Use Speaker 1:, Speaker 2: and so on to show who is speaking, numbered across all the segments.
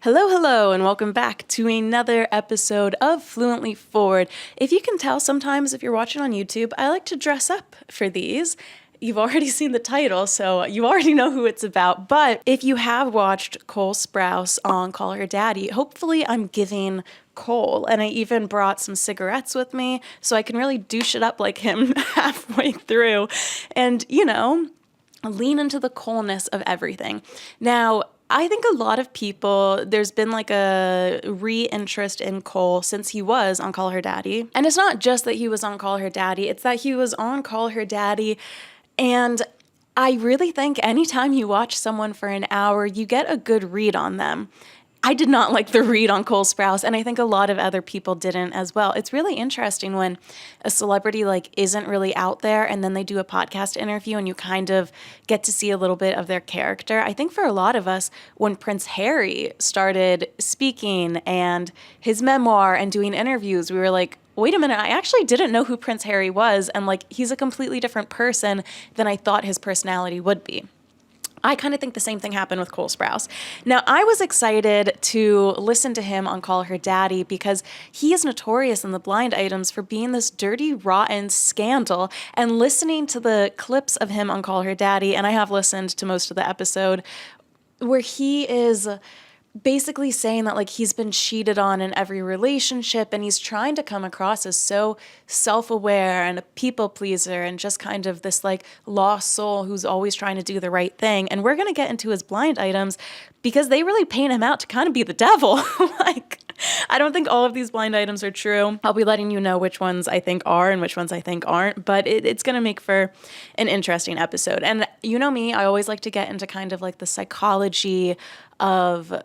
Speaker 1: Hello, hello, and welcome back to another episode of Fluently Forward. If you can tell, sometimes if you're watching on YouTube, I like to dress up for these. You've already seen the title, so you already know who it's about. But if you have watched Cole Sprouse on Call Her Daddy, hopefully I'm giving Cole, and I even brought some cigarettes with me so I can really douche it up like him halfway through and, lean into the Coleness of everything. Now, I think a lot of people, there's been like a re-interest in Cole since he was on Call Her Daddy. And it's not just that he was on Call Her Daddy, it's that he was on Call Her Daddy. And I really think anytime you watch someone for an hour, you get a good read on them. I did not like the read on Cole Sprouse, and I think a lot of other people didn't as well. It's really interesting when a celebrity isn't really out there and then they do a podcast interview and you kind of get to see a little bit of their character. I think for a lot of us, when Prince Harry started speaking and his memoir and doing interviews, we were like, wait a minute, I actually didn't know who Prince Harry was, and he's a completely different person than I thought his personality would be. I kind of think the same thing happened with Cole Sprouse. Now, I was excited to listen to him on Call Her Daddy because he is notorious in the blind items for being this dirty, rotten scandal. And listening to the clips of him on Call Her Daddy, and I have listened to most of the episode, where he is basically saying that he's been cheated on in every relationship, and he's trying to come across as so self-aware and a people pleaser and just kind of this lost soul who's always trying to do the right thing. And we're going to get into his blind items because they really paint him out to kind of be the devil. I don't think all of these blind items are true. I'll be letting you know which ones I think are and which ones I think aren't, but it's going to make for an interesting episode. And you know me, I always like to get into kind of the psychology of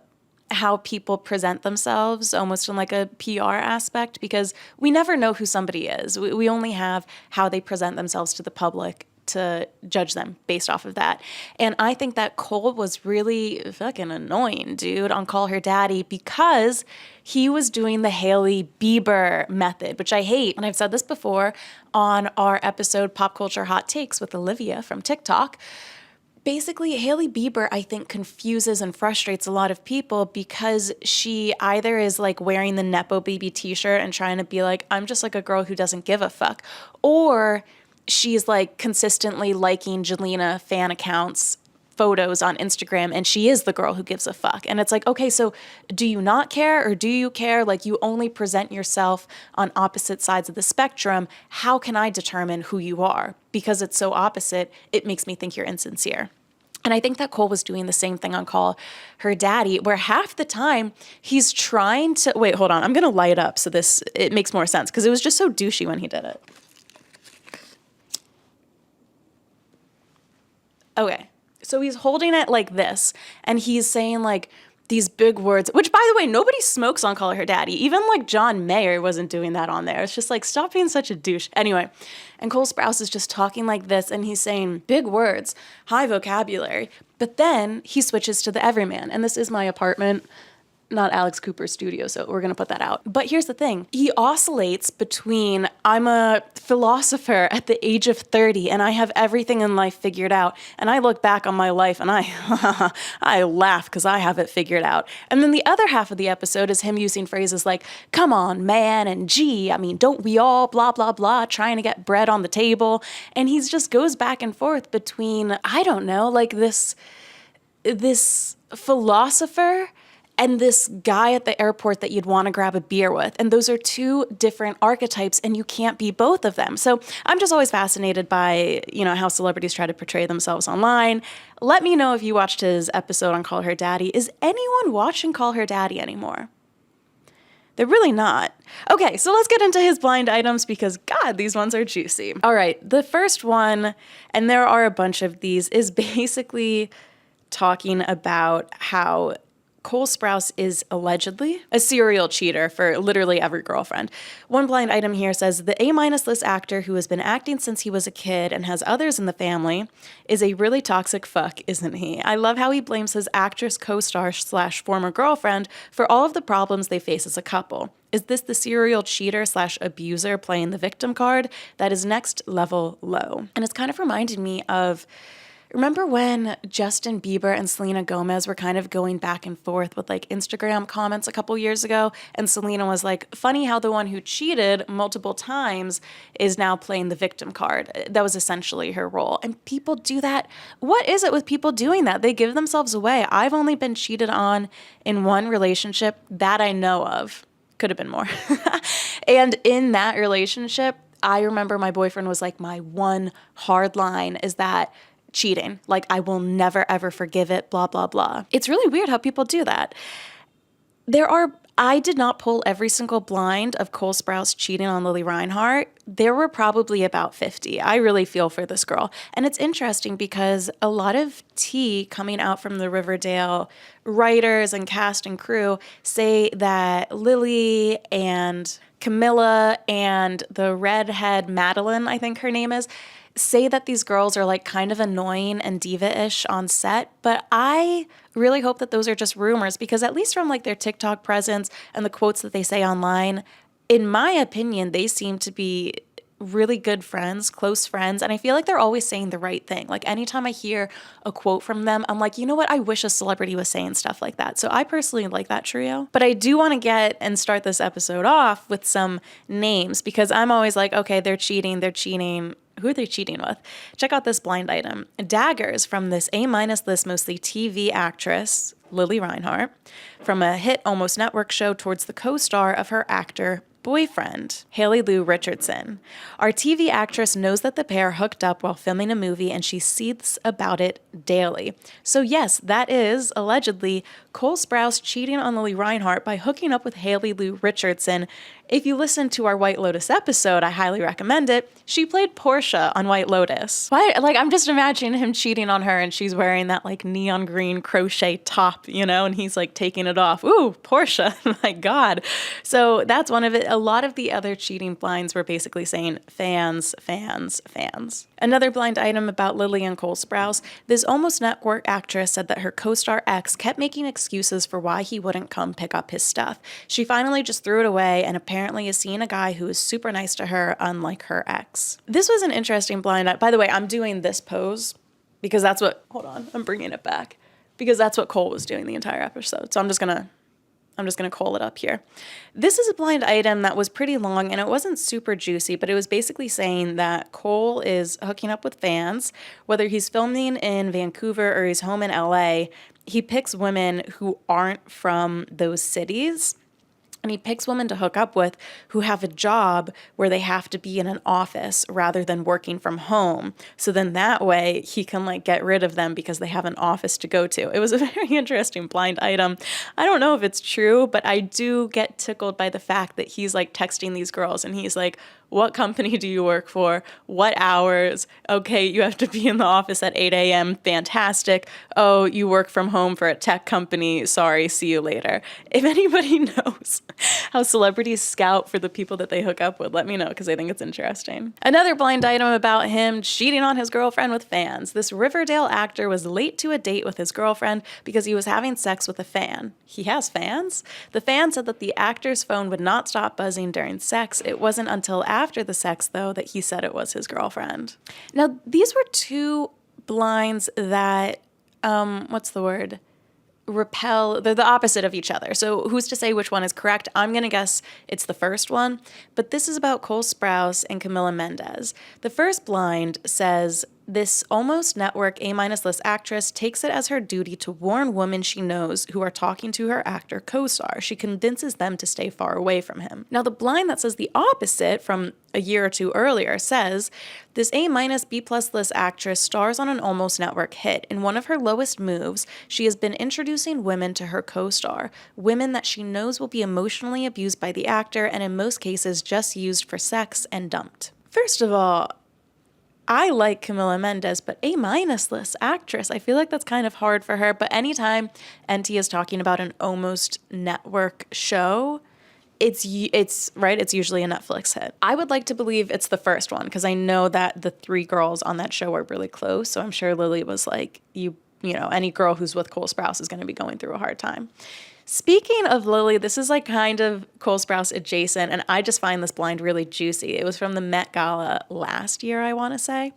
Speaker 1: how people present themselves almost in a PR aspect, because we never know who somebody is. We only have how they present themselves to the public to judge them based off of that. And I think that Cole was really fucking annoying, dude, on Call Her Daddy because he was doing the Hailey Bieber method, which I hate. And I've said this before on our episode Pop Culture Hot Takes with Olivia from TikTok. Basically, Hailey Bieber, I think, confuses and frustrates a lot of people because she either is wearing the Nepo Baby t-shirt and trying to be I'm just a girl who doesn't give a fuck, or she's consistently liking Jelena fan accounts photos on Instagram, and she is the girl who gives a fuck. And it's okay, so do you not care or do you care? You only present yourself on opposite sides of the spectrum. How can I determine who you are? Because it's so opposite, it makes me think you're insincere. And I think that Cole was doing the same thing on Call Her Daddy, where half the time he's trying to, wait, hold on, I'm going to light up so it makes more sense, because it was just so douchey when he did it. Okay. So he's holding it like this, and he's saying these big words, which, by the way, nobody smokes on Call Her Daddy. Even John Mayer wasn't doing that on there. It's just stop being such a douche. Anyway, and Cole Sprouse is just talking like this, and he's saying big words, high vocabulary, but then he switches to the everyman. And this is my apartment, not Alex Cooper's studio, so we're going to put that out. But here's the thing. He oscillates between, I'm a philosopher at the age of 30 and I have everything in life figured out. And I look back on my life and I laugh because I have it figured out. And then the other half of the episode is him using phrases like, come on, man, and gee, don't we all, blah, blah, blah, trying to get bread on the table. And he just goes back and forth between, I don't know, this philosopher and this guy at the airport that you'd want to grab a beer with. And those are two different archetypes, and you can't be both of them. So I'm just always fascinated by, how celebrities try to portray themselves online. Let me know if you watched his episode on Call Her Daddy. Is anyone watching Call Her Daddy anymore? They're really not. Okay, so let's get into his blind items because, God, these ones are juicy. All right, the first one, and there are a bunch of these, is basically talking about how Cole Sprouse is allegedly a serial cheater for literally every girlfriend. One blind item here says, the A-minus list actor who has been acting since he was a kid and has others in the family is a really toxic fuck, isn't he? I love how he blames his actress co-star / former girlfriend for all of the problems they face as a couple. Is this the serial cheater / abuser playing the victim card? That is next level low. And it's kind of reminded me of Remember when Justin Bieber and Selena Gomez were kind of going back and forth with like Instagram comments a couple years ago? And Selena was like, funny how the one who cheated multiple times is now playing the victim card. That was essentially her role. And people do that. What is it with people doing that? They give themselves away. I've only been cheated on in one relationship that I know of. Could have been more. And in that relationship, I remember my boyfriend was like, my one hard line is that cheating. Like, I will never, ever forgive it, blah, blah, blah. It's really weird how people do that. I did not pull every single blind of Cole Sprouse cheating on Lily Reinhart. There were probably about 50. I really feel for this girl. And it's interesting because a lot of tea coming out from the Riverdale writers and cast and crew say that Lily and Camilla and the redhead Madeline, I think her name is, say that these girls are like kind of annoying and diva-ish on set, but I really hope that those are just rumors, because at least from like their TikTok presence and the quotes that they say online, in my opinion, they seem to be really good friends, close friends, and I feel like they're always saying the right thing. Like anytime I hear a quote from them, I'm like, you know what? I wish a celebrity was saying stuff like that. So I personally like that trio. But I do want to get and start this episode off with some names, because I'm always like, okay, they're cheating. Who are they cheating with? Check out this blind item. Daggers from this A-minus list, mostly TV actress, Lily Reinhart, from a hit Almost Network show towards the co-star of her actor boyfriend, Haley Lou Richardson. Our TV actress knows that the pair hooked up while filming a movie, and she seethes about it daily. So yes, that is, allegedly, Cole Sprouse cheating on Lily Reinhart by hooking up with Haley Lou Richardson. If you listen to our White Lotus episode, I highly recommend it. She played Portia on White Lotus. What? Like, I'm just imagining him cheating on her and she's wearing that like neon green crochet top, you know, and he's like taking it off. Ooh, Portia. My God. So that's one of it. A lot of the other cheating blinds were basically saying fans, fans, fans. Another blind item about Lily and Cole Sprouse. This Almost Network actress said that her co-star ex kept making excuses for why he wouldn't come pick up his stuff. She finally just threw it away and apparently is seeing a guy who is super nice to her, unlike her ex. This was an interesting blind item. By the way, I'm doing this pose because that's what, hold on, I'm bringing it back, because that's what Cole was doing the entire episode. So I'm just gonna call it up here. This is a blind item that was pretty long and it wasn't super juicy, but it was basically saying that Cole is hooking up with fans, whether he's filming in Vancouver or he's home in LA. He picks women who aren't from those cities. And he picks women to hook up with who have a job where they have to be in an office rather than working from home. So then that way he can like get rid of them because they have an office to go to. It was a very interesting blind item. I don't know if it's true, but I do get tickled by the fact that he's like texting these girls and he's like, what company do you work for? What hours? Okay, you have to be in the office at 8 a.m. Fantastic. Oh, you work from home for a tech company. Sorry, see you later. If anybody knows how celebrities scout for the people that they hook up with, let me know, because I think it's interesting. Another blind item about him cheating on his girlfriend with fans. This Riverdale actor was late to a date with his girlfriend because he was having sex with a fan. He has fans? The fan said that the actor's phone would not stop buzzing during sex. It wasn't until after the sex, though, that he said it was his girlfriend. Now, these were two blinds that, repel, they're the opposite of each other. So who's to say which one is correct? I'm going to guess it's the first one, but this is about Cole Sprouse and Camila Mendes. The first blind says, this Almost Network A-minus list actress takes it as her duty to warn women she knows who are talking to her actor co-star. She convinces them to stay far away from him. Now, the blind that says the opposite from a year or two earlier says, this A-minus B-plus list actress stars on an Almost Network hit. In one of her lowest moves, she has been introducing women to her co-star, women that she knows will be emotionally abused by the actor and in most cases just used for sex and dumped. First of all, I like Camila Mendes, but A-minus list actress, I feel like that's kind of hard for her. But anytime NT is talking about an Almost Network show, it's usually a Netflix hit. I would like to believe it's the first one because I know that the three girls on that show are really close. So I'm sure Lily was like, you know, any girl who's with Cole Sprouse is going to be going through a hard time. Speaking of Lily, this is like kind of Cole Sprouse adjacent, and I just find this blind really juicy. It was from the Met Gala last year, I want to say.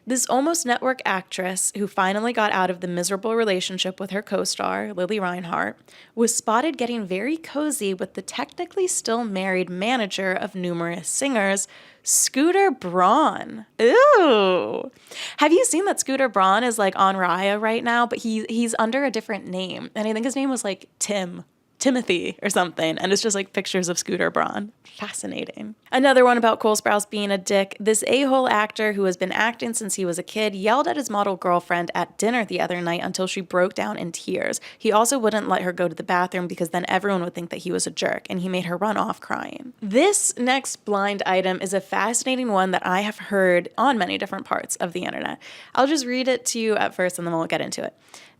Speaker 1: This Almost Network actress, who finally got out of the miserable relationship with her co-star, Lily Reinhart, was spotted getting very cozy with the technically still married manager of numerous singers, Scooter Braun. Ooh. Have you seen that Scooter Braun is like on Raya right now, but he's under a different name. And I think his name was like Timothy or something, and it's just like pictures of Scooter Braun. Fascinating. Another one about Cole Sprouse being a dick. This a-hole actor who has been acting since he was a kid yelled at his model girlfriend at dinner the other night until she broke down in tears. He also wouldn't let her go to the bathroom because then everyone would think that he was a jerk, and he made her run off crying. This next blind item is a fascinating one that I have heard on many different parts of the internet. I'll just read it to you at first and then we'll get into it.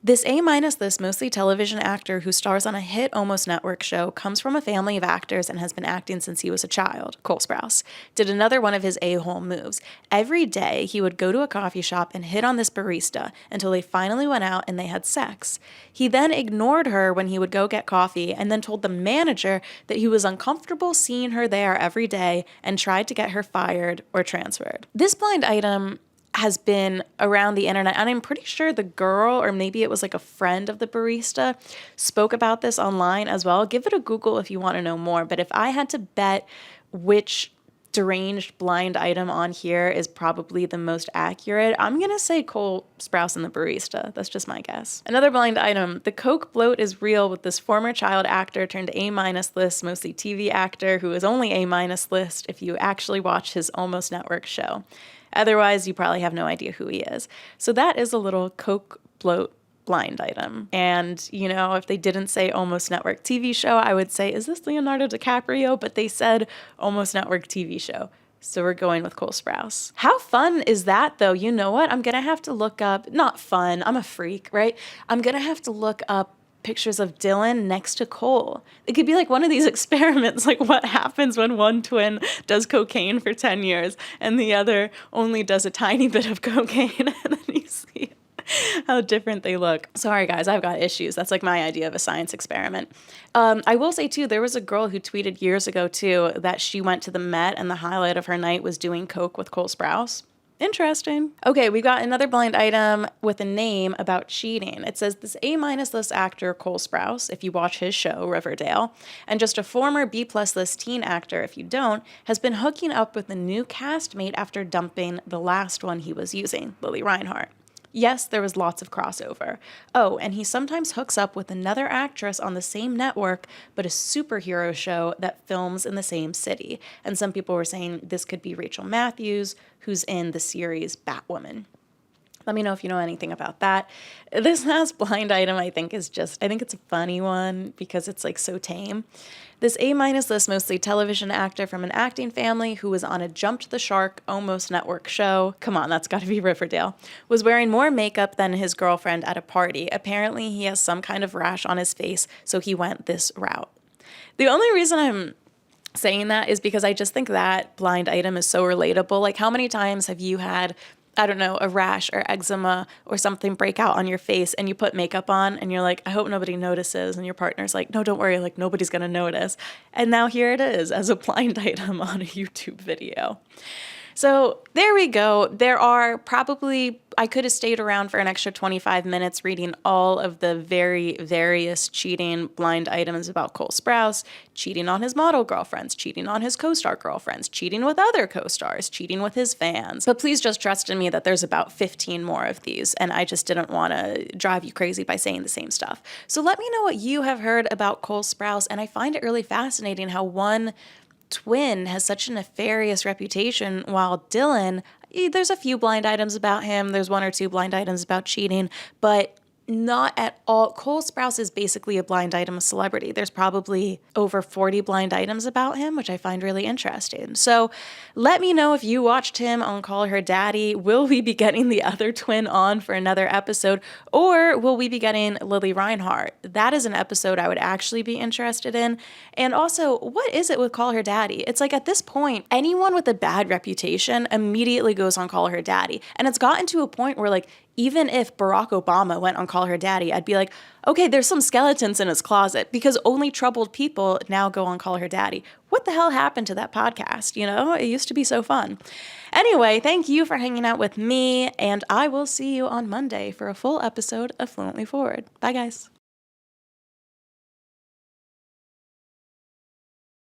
Speaker 1: This A-minus list, mostly television actor who stars on a hit Almost Network show comes from a family of actors and has been acting since he was a child. Cole Sprouse did another one of his a-hole moves. Every day, he would go to a coffee shop and hit on this barista until they finally went out and they had sex. He then ignored her when he would go get coffee and then told the manager that he was uncomfortable seeing her there every day and tried to get her fired or transferred. This blind item has been around the internet, and I'm pretty sure the girl, or maybe it was like a friend of the barista, spoke about this online as well. Give it a Google if you want to know more, but if I had to bet which deranged blind item on here is probably the most accurate, I'm gonna say Cole Sprouse and the barista. That's just my guess. Another blind item, the Coke bloat is real with this former child actor turned A-minus list, mostly TV actor, who is only A-minus list if you actually watch his Almost Network show. Otherwise, you probably have no idea who he is. So that is a little Coke bloat blind item. And, you know, if they didn't say Almost Network TV show, I would say, is this Leonardo DiCaprio? But they said Almost Network TV show. So we're going with Cole Sprouse. How fun is that, though? You know what? I'm going to have to look up, not fun, I'm a freak, right? I'm going to have to look up pictures of Dylan next to Cole. It could be like one of these experiments, like what happens when one twin does cocaine for 10 years and the other only does a tiny bit of cocaine, and then you see how different they look. Sorry, guys, I've got issues. That's like my idea of a science experiment. I will say, too, there was a girl who tweeted years ago, too, that she went to the Met and the highlight of her night was doing coke with Cole Sprouse. Interesting. Okay, we got another blind item with a name about cheating. It says this A-minus list actor, Cole Sprouse, if you watch his show, Riverdale, and just a former B-plus list teen actor, if you don't, has been hooking up with a new castmate after dumping the last one he was using, Lily Reinhart. Yes, there was lots of crossover. Oh, and he sometimes hooks up with another actress on the same network, but a superhero show that films in the same city. And some people were saying this could be Rachel Matthews, who's in the series Batwoman. Let me know if you know anything about that. This last blind item I think it's a funny one because it's like so tame. This A-minus list, mostly television actor from an acting family who was on a Jumped the Shark Almost Network show, come on, that's gotta be Riverdale, was wearing more makeup than his girlfriend at a party. Apparently he has some kind of rash on his face, so he went this route. The only reason I'm saying that is because I just think that blind item is so relatable. Like, how many times have you had, I don't know, a rash or eczema or something break out on your face and you put makeup on and you're like, I hope nobody notices. And your partner's like, no, don't worry, like nobody's going to notice. And now here it is as a blind item on a YouTube video. So there we go. There are probably, I could have stayed around for an extra 25 minutes reading all of the very various cheating blind items about Cole Sprouse, cheating on his model girlfriends, cheating on his co-star girlfriends, cheating with other co-stars, cheating with his fans. But please just trust in me that there's about 15 more of these, and I just didn't want to drive you crazy by saying the same stuff. So let me know what you have heard about Cole Sprouse, and I find it really fascinating how one twin has such a nefarious reputation, while Dylan, there's a few blind items about him. There's one or two blind items about cheating, but not at all. Cole Sprouse is basically a blind item celebrity. There's probably over 40 blind items about him, which I find really interesting. So let me know if you watched him on Call Her Daddy. Will we be getting the other twin on for another episode, or will we be getting Lily Reinhart? That is an episode I would actually be interested in. And also, what is it with Call Her Daddy? It's like at this point, anyone with a bad reputation immediately goes on Call Her Daddy. And it's gotten to a point where like, Even if Barack Obama went on Call Her Daddy, I'd be like, okay, there's some skeletons in his closet because only troubled people now go on Call Her Daddy. What the hell happened to that podcast? You know, it used to be so fun. Anyway, thank you for hanging out with me, and I will see you on Monday for a full episode of Fluently Forward. Bye, guys.